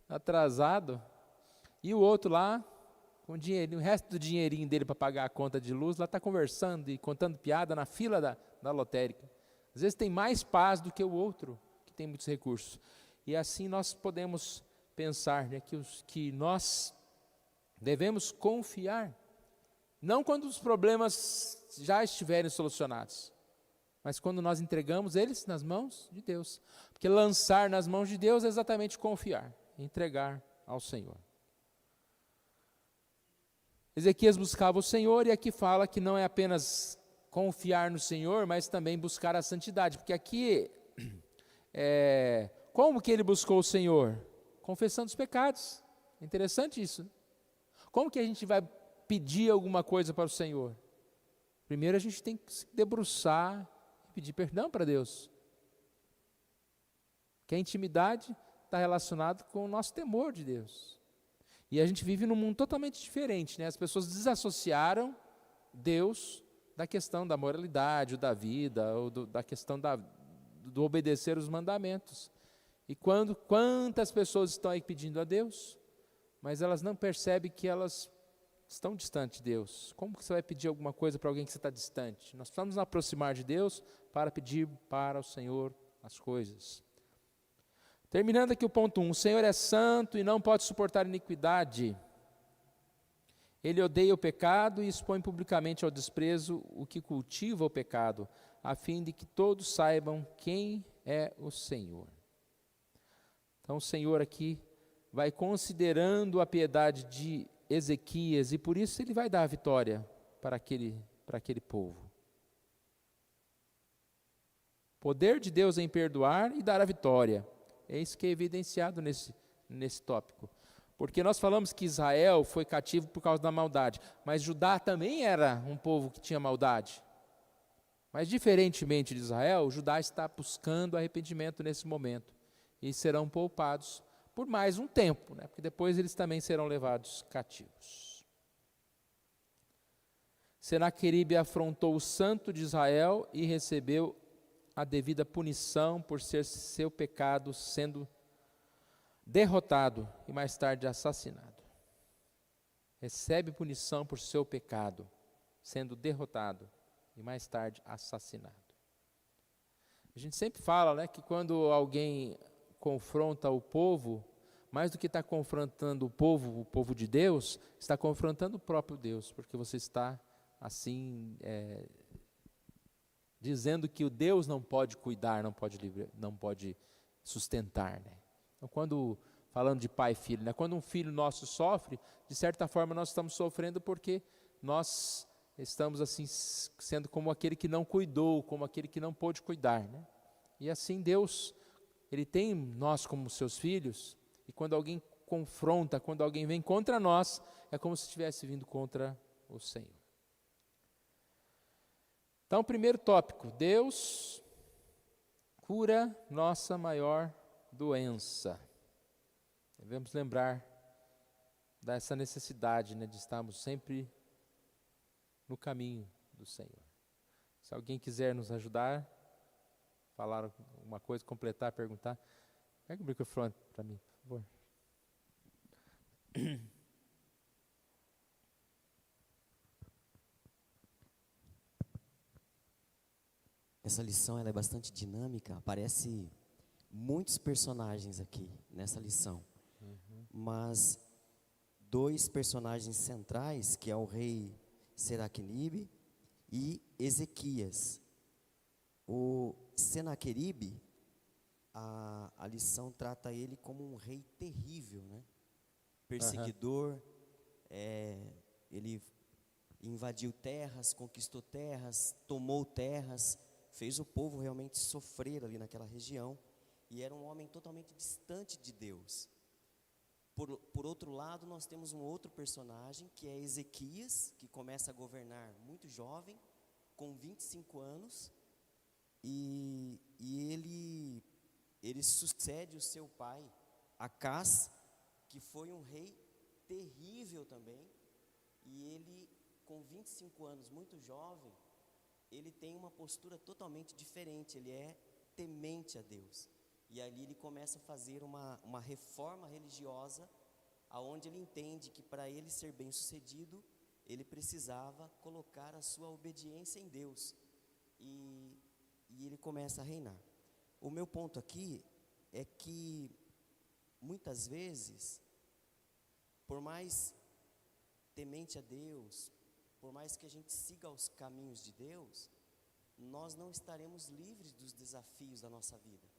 atrasado. E o outro lá, com o resto do dinheirinho dele para pagar a conta de luz, lá está conversando e contando piada na fila da lotérica. Às vezes tem mais paz do que o outro, que tem muitos recursos. E assim nós podemos pensar, né, que nós devemos confiar, não quando os problemas já estiverem solucionados, mas quando nós entregamos eles nas mãos de Deus. Porque lançar nas mãos de Deus é exatamente confiar, entregar ao Senhor. Ezequias buscava o Senhor, e aqui fala que não é apenas confiar no Senhor, mas também buscar a santidade, porque aqui, como que ele buscou o Senhor? Confessando os pecados. É interessante isso. Como que a gente vai pedir alguma coisa para o Senhor? Primeiro a gente tem que se debruçar e pedir perdão para Deus. Porque a intimidade está relacionada com o nosso temor de Deus. E a gente vive num mundo totalmente diferente, né? As pessoas desassociaram Deus da questão da moralidade, ou da vida, ou da questão do obedecer os mandamentos. E quantas pessoas estão aí pedindo a Deus, mas elas não percebem que elas estão distantes de Deus. Como que você vai pedir alguma coisa para alguém que você está distante? Nós precisamos nos aproximar de Deus para pedir para o Senhor as coisas. Terminando aqui o ponto 1, o Senhor é santo e não pode suportar iniquidade. Ele odeia o pecado e expõe publicamente ao desprezo o que cultiva o pecado, a fim de que todos saibam quem é o Senhor. Então o Senhor aqui vai considerando a piedade de Ezequias, e por isso ele vai dar a vitória para aquele povo. Poder de Deus em perdoar e dar a vitória. É isso que é evidenciado nesse tópico. Porque nós falamos que Israel foi cativo por causa da maldade, mas Judá também era um povo que tinha maldade. Mas diferentemente de Israel, Judá está buscando arrependimento nesse momento, e serão poupados por mais um tempo, né? Porque depois eles também serão levados cativos. Senaqueribe afrontou o santo de Israel e recebeu a devida punição por ser seu pecado sendo derrotado e mais tarde assassinado. Recebe punição por seu pecado, sendo derrotado e mais tarde assassinado. A gente sempre fala, né, que quando alguém confronta o povo, mais do que estar confrontando o povo de Deus, está confrontando o próprio Deus, porque você está assim dizendo que o Deus não pode cuidar, não pode sustentar, né? Então, quando falando de pai e filho, né, quando um filho nosso sofre, de certa forma nós estamos sofrendo porque nós estamos assim sendo como aquele que não cuidou, como aquele que não pôde cuidar, né? E assim Deus, Ele tem nós como seus filhos, e quando alguém confronta, quando alguém vem contra nós, é como se estivesse vindo contra o Senhor. Então, primeiro tópico, Deus cura nossa maior doença. Devemos lembrar dessa necessidade, né, de estarmos sempre no caminho do Senhor. Se alguém quiser nos ajudar, falar uma coisa, completar, perguntar, pega o microfone para mim, por favor. Essa lição ela é bastante dinâmica, aparece muitos personagens aqui nessa lição. Mas dois personagens centrais, que é o rei Senaqueribe e Ezequias. O Senaqueribe, a lição trata ele como um rei terrível, né? Perseguidor, ele invadiu terras, conquistou terras, tomou terras, fez o povo realmente sofrer ali naquela região, e era um homem totalmente distante de Deus. Por outro lado, nós temos um outro personagem, que é Ezequias, que começa a governar muito jovem, com 25 anos, e ele sucede o seu pai, Acás, que foi um rei terrível também, e ele, com 25 anos, muito jovem, ele tem uma postura totalmente diferente, ele é temente a Deus. E ali ele começa a fazer uma reforma religiosa, aonde ele entende que para ele ser bem sucedido, ele precisava colocar a sua obediência em Deus. E ele começa a reinar. O meu ponto aqui é que, muitas vezes, por mais temente a Deus, por mais que a gente siga os caminhos de Deus, nós não estaremos livres dos desafios da nossa vida.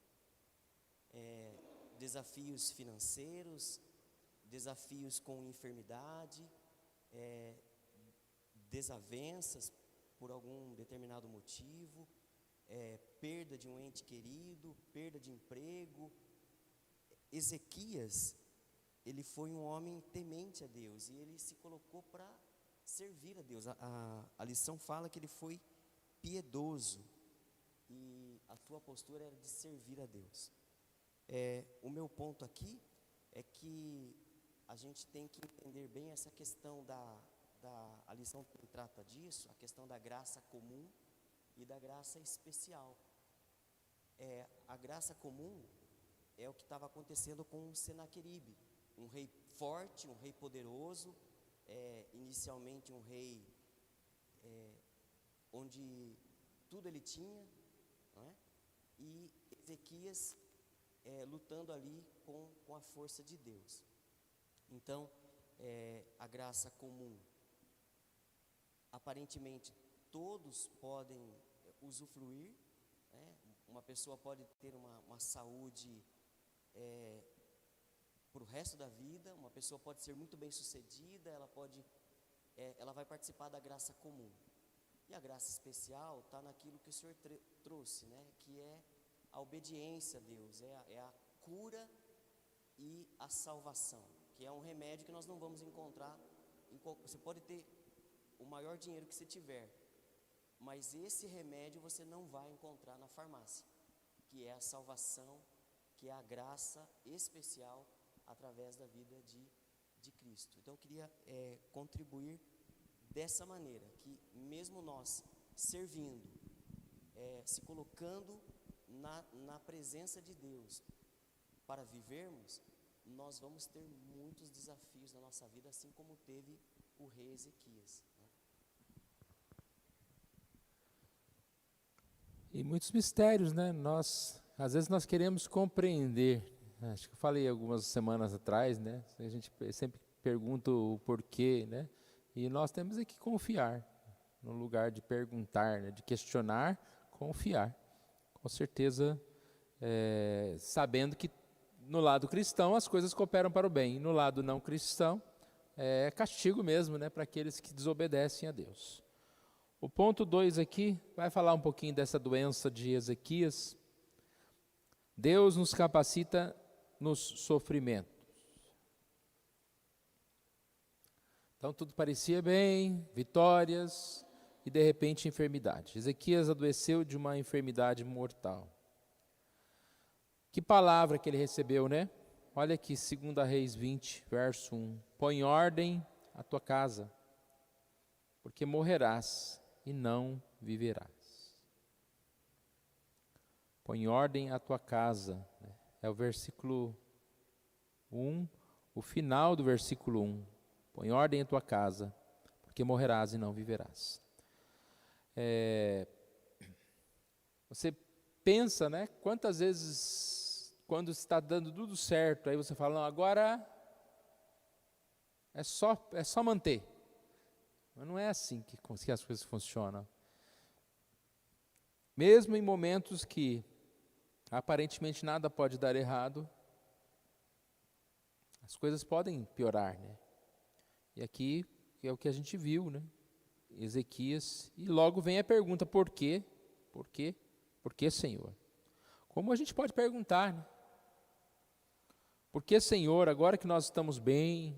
Desafios financeiros, desafios com enfermidade, desavenças por algum determinado motivo, perda de um ente querido, perda de emprego. Ezequias, ele foi um homem temente a Deus e ele se colocou para servir a Deus. A lição fala que ele foi piedoso e a sua postura era de servir a Deus. O meu ponto aqui é que a gente tem que entender bem essa questão a lição trata disso, a questão da graça comum e da graça especial. A graça comum é o que estava acontecendo com Senaqueribe, um rei forte, um rei poderoso, inicialmente um rei onde tudo ele tinha, não é? E Ezequias lutando ali com a força de Deus. Então, a graça comum, aparentemente todos podem usufruir, né? Uma pessoa pode ter uma saúde para o resto da vida, uma pessoa pode ser muito bem sucedida, ela vai participar da graça comum. E a graça especial está naquilo que o Senhor trouxe, né? Que é a obediência a Deus, é a cura e a salvação, que é um remédio que nós não vamos encontrar. Você pode ter o maior dinheiro que você tiver, mas esse remédio você não vai encontrar na farmácia, que é a salvação, que é a graça especial através da vida de Cristo. Então eu queria contribuir dessa maneira, que mesmo nós servindo, se colocando na presença de Deus para vivermos, nós vamos ter muitos desafios na nossa vida, assim como teve o rei Ezequias, né? E muitos mistérios, né? Às vezes nós queremos compreender. Acho que eu falei algumas semanas atrás, né? A gente sempre pergunta o porquê, né? E nós temos que confiar, no lugar de perguntar, né? De questionar, confiar. Com certeza, sabendo que no lado cristão as coisas cooperam para o bem, e no lado não cristão é castigo mesmo, né? Para aqueles que desobedecem a Deus. O ponto 2 aqui vai falar um pouquinho dessa doença de Ezequias. Deus nos capacita nos sofrimentos. Então tudo parecia bem, vitórias, e de repente enfermidade. Ezequias adoeceu de uma enfermidade mortal. Que palavra que ele recebeu, né? Olha aqui, 2 Reis 20, verso 1. Põe em ordem a tua casa, porque morrerás e não viverás. Põe em ordem a tua casa, né? É o versículo 1, o final do versículo 1. Põe em ordem a tua casa, porque morrerás e não viverás. Você pensa, né? Quantas vezes, quando está dando tudo certo, aí você fala, não, agora é só manter. Mas não é assim que as coisas funcionam. Mesmo em momentos que aparentemente nada pode dar errado, as coisas podem piorar, né? E aqui é o que a gente viu, né? Ezequias, e logo vem a pergunta, por quê? Por quê? Por que, Senhor? Como a gente pode perguntar, né? Por que, Senhor, agora que nós estamos bem,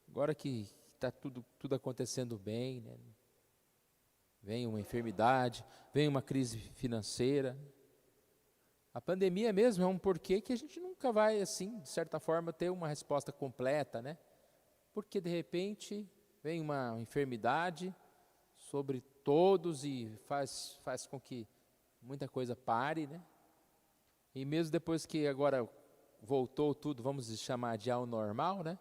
agora que está tudo acontecendo bem, né? Vem uma enfermidade, vem uma crise financeira. A pandemia mesmo é um porquê que a gente nunca vai, assim, de certa forma, ter uma resposta completa, né? Porque, de repente, vem uma enfermidade sobre todos e faz com que muita coisa pare, né? E mesmo depois que agora voltou tudo, vamos chamar de ao normal, né?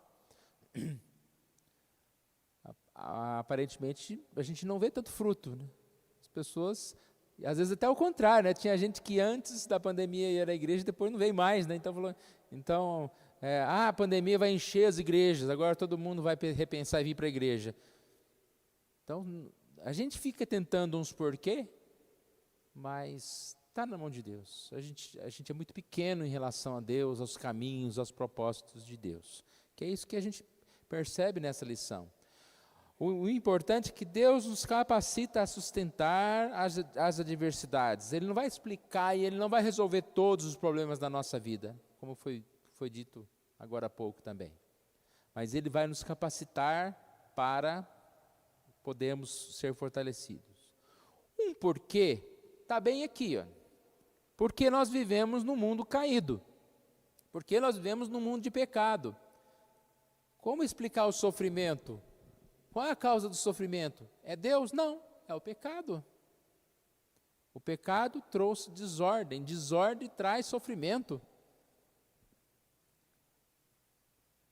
Aparentemente, a gente não vê tanto fruto, né? As pessoas, às vezes até o contrário, né? Tinha gente que antes da pandemia ia à igreja e depois não veio mais, né? Então a pandemia vai encher as igrejas, agora todo mundo vai repensar e vir para a igreja. Então, a gente fica tentando uns porquê, mas está na mão de Deus. A gente é muito pequeno em relação a Deus, aos caminhos, aos propósitos de Deus. Que é isso que a gente percebe nessa lição. O importante é que Deus nos capacita a sustentar as adversidades. Ele não vai explicar e Ele não vai resolver todos os problemas da nossa vida, como foi dito agora há pouco também. Mas Ele vai nos capacitar para podermos ser fortalecidos. Um porquê está bem aqui, ó. Porque nós vivemos num mundo caído. Porque nós vivemos num mundo de pecado. Como explicar o sofrimento? Qual é a causa do sofrimento? É Deus? Não, é o pecado. O pecado trouxe desordem, desordem traz sofrimento.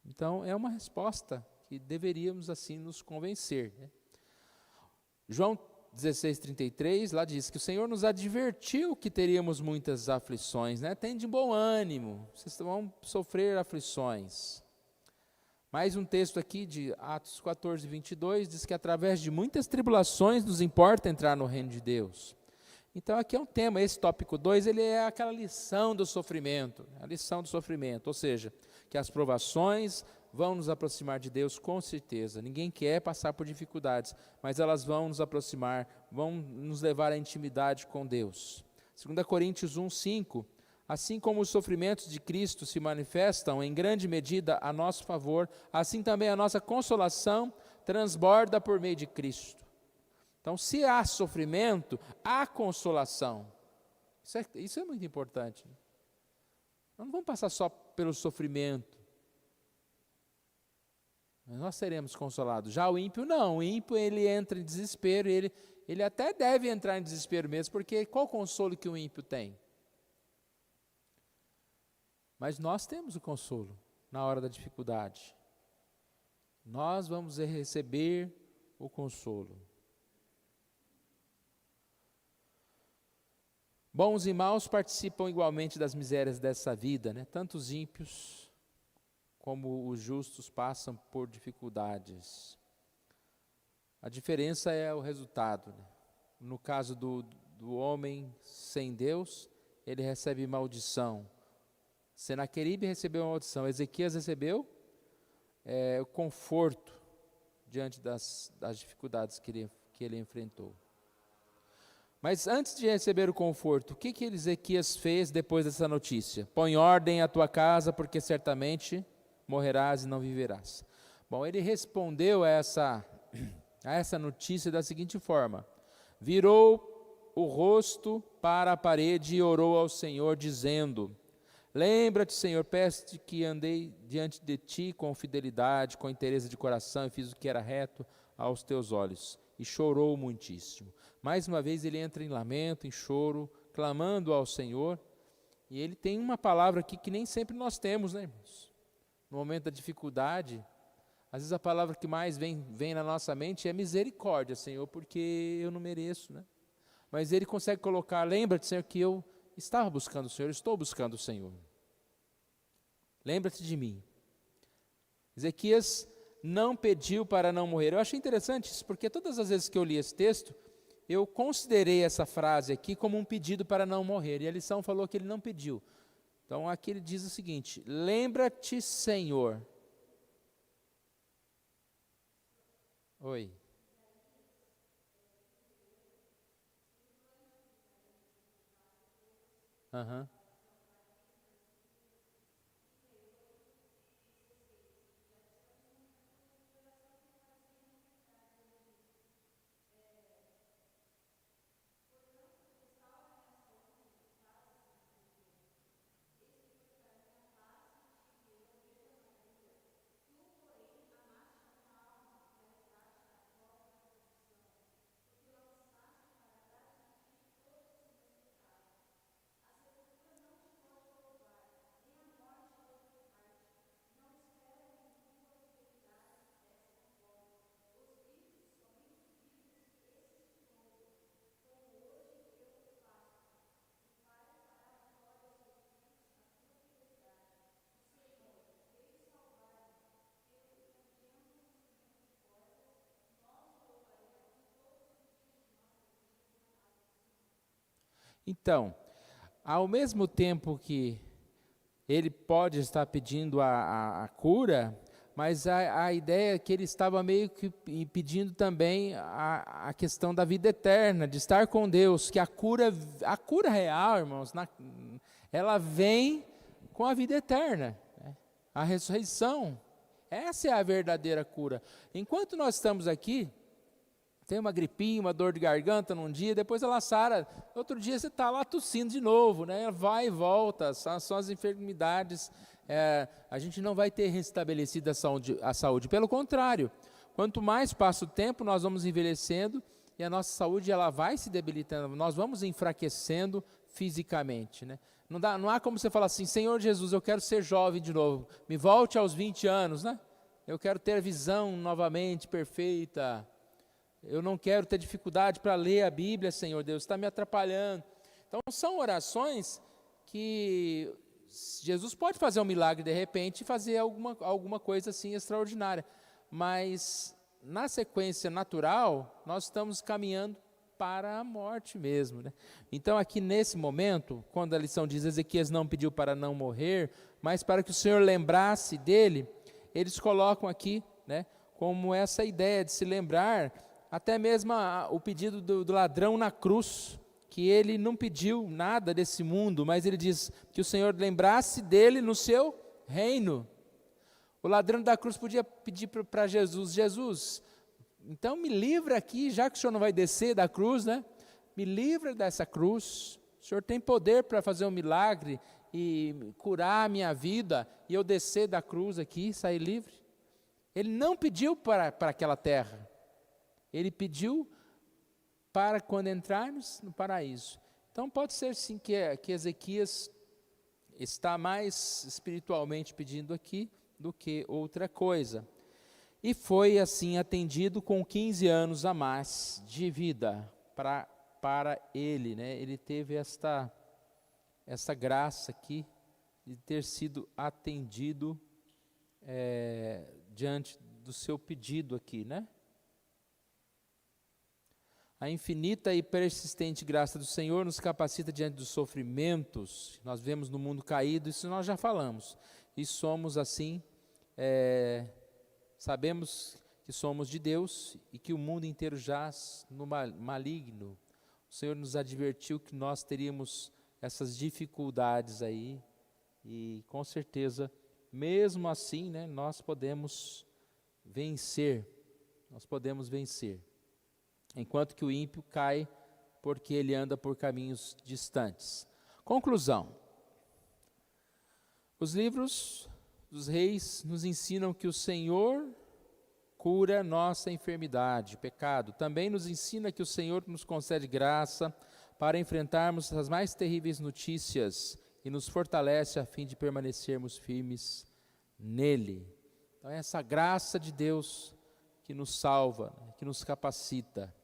Então, é uma resposta que deveríamos assim nos convencer, né? João 16:33, lá diz que o Senhor nos advertiu que teríamos muitas aflições, né? Tem de bom ânimo, vocês vão sofrer aflições. Mais um texto aqui de Atos 14:22, diz que através de muitas tribulações nos importa entrar no reino de Deus. Então aqui é um tema, esse tópico 2, ele é aquela lição do sofrimento, a lição do sofrimento, ou seja, que as provações vão nos aproximar de Deus com certeza. Ninguém quer passar por dificuldades, mas elas vão nos aproximar, vão nos levar à intimidade com Deus. 2 Coríntios 1:5, assim como os sofrimentos de Cristo se manifestam em grande medida a nosso favor, assim também a nossa consolação transborda por meio de Cristo. Então, se há sofrimento, há consolação. Isso é muito importante. Nós não vamos passar só pelo sofrimento. Nós seremos consolados. Já o ímpio não. O ímpio, ele entra em desespero, ele até deve entrar em desespero mesmo, porque qual consolo que o ímpio tem? Mas nós temos o consolo na hora da dificuldade. Nós vamos receber o consolo. Bons e maus participam igualmente das misérias dessa vida, né? Tanto os ímpios como os justos passam por dificuldades. A diferença é o resultado, né? No caso do homem sem Deus, ele recebe maldição. Senaqueribe recebeu maldição, Ezequias recebeu o conforto diante das dificuldades que ele enfrentou. Mas antes de receber o conforto, o que Ezequias fez depois dessa notícia? Põe ordem à tua casa, porque certamente morrerás e não viverás. Bom, ele respondeu a essa notícia da seguinte forma: virou o rosto para a parede e orou ao Senhor, dizendo: lembra-te, Senhor, peço-te que andei diante de ti com fidelidade, com inteireza de coração, e fiz o que era reto aos teus olhos. E chorou muitíssimo. Mais uma vez ele entra em lamento, em choro, clamando ao Senhor. E ele tem uma palavra aqui que nem sempre nós temos, né, irmãos? No momento da dificuldade, às vezes a palavra que mais vem na nossa mente é misericórdia, Senhor, porque eu não mereço, né? Mas ele consegue colocar: lembra-te, Senhor, que eu estava buscando o Senhor, estou buscando o Senhor. Lembra-te de mim. Ezequias não pediu para não morrer. Eu achei interessante isso, porque todas as vezes que eu li esse texto, eu considerei essa frase aqui como um pedido para não morrer. E a lição falou que ele não pediu. Então aqui ele diz o seguinte: lembra-te, Senhor. Oi. Aham. Então, ao mesmo tempo que ele pode estar pedindo a cura, mas a ideia é que ele estava meio que pedindo também a questão da vida eterna, de estar com Deus, que a cura real, irmãos, ela vem com a vida eterna, né? A ressurreição. Essa é a verdadeira cura. Enquanto nós estamos aqui, tem uma gripinha, uma dor de garganta num dia, depois ela sara, outro dia você está lá tossindo de novo, né? Vai e volta, são as enfermidades, a gente não vai ter restabelecido a saúde, pelo contrário, quanto mais passa o tempo, nós vamos envelhecendo e a nossa saúde ela vai se debilitando, nós vamos enfraquecendo fisicamente, né? Não há como você falar assim: Senhor Jesus, eu quero ser jovem de novo, me volte aos 20 anos, né? Eu quero ter a visão novamente perfeita. Eu não quero ter dificuldade para ler a Bíblia, Senhor Deus, está me atrapalhando. Então, são orações que Jesus pode fazer um milagre de repente e fazer alguma coisa assim extraordinária. Mas, na sequência natural, nós estamos caminhando para a morte mesmo, né? Então, aqui nesse momento, quando a lição diz: Ezequias não pediu para não morrer, mas para que o Senhor lembrasse dele, eles colocam aqui, né, como essa ideia de se lembrar. Até mesmo o pedido do ladrão na cruz, que ele não pediu nada desse mundo, mas ele diz que o Senhor lembrasse dele no seu reino. O ladrão da cruz podia pedir para Jesus: Jesus, então me livra aqui, já que o Senhor não vai descer da cruz, né? Me livra dessa cruz, o Senhor tem poder para fazer um milagre e curar a minha vida, e eu descer da cruz aqui, sair livre. Ele não pediu para aquela terra. Ele pediu para quando entrarmos no paraíso. Então pode ser sim que Ezequias está mais espiritualmente pedindo aqui do que outra coisa. E foi assim atendido com 15 anos a mais de vida para ele, né? Ele teve esta graça aqui de ter sido atendido diante do seu pedido aqui, né? A infinita e persistente graça do Senhor nos capacita diante dos sofrimentos que nós vemos no mundo caído, isso nós já falamos. E somos assim, sabemos que somos de Deus e que o mundo inteiro jaz no maligno. O Senhor nos advertiu que nós teríamos essas dificuldades aí e com certeza, mesmo assim, né, nós podemos vencer. Enquanto que o ímpio cai porque ele anda por caminhos distantes. Conclusão. Os livros dos reis nos ensinam que o Senhor cura nossa enfermidade, pecado. Também nos ensina que o Senhor nos concede graça para enfrentarmos as mais terríveis notícias e nos fortalece a fim de permanecermos firmes nele. Então é essa graça de Deus que nos salva, que nos capacita.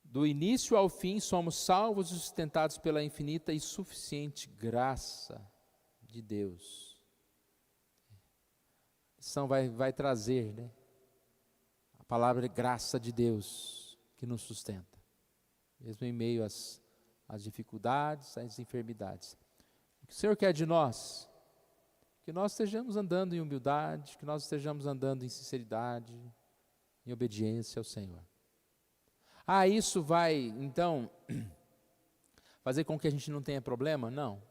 Do início ao fim, somos salvos e sustentados pela infinita e suficiente graça de Deus. A lição vai trazer, né? A palavra graça de Deus que nos sustenta, mesmo em meio às dificuldades, às enfermidades. O que o Senhor quer de nós? Que nós estejamos andando em humildade, que nós estejamos andando em sinceridade, em obediência ao Senhor. Isso vai, então, fazer com que a gente não tenha problema? Não.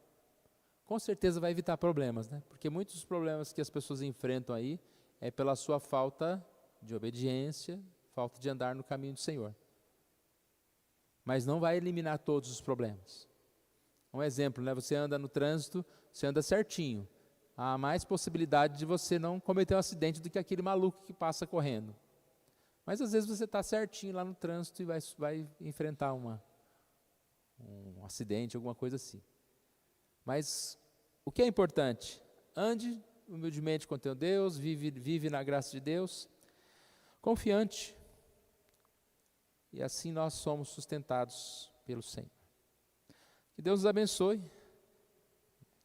Com certeza vai evitar problemas, né? Porque muitos dos problemas que as pessoas enfrentam aí é pela sua falta de obediência, falta de andar no caminho do Senhor. Mas não vai eliminar todos os problemas. Um exemplo, né? Você anda no trânsito, você anda certinho. Há mais possibilidade de você não cometer um acidente do que aquele maluco que passa correndo. Mas às vezes você está certinho lá no trânsito e vai enfrentar um acidente, alguma coisa assim. Mas o que é importante? Ande humildemente com teu Deus, vive na graça de Deus, confiante. E assim nós somos sustentados pelo Senhor. Que Deus nos abençoe,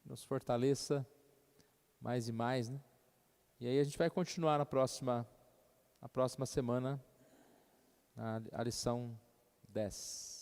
nos fortaleça mais e mais, né? E aí a gente vai continuar na próxima semana, a lição 10.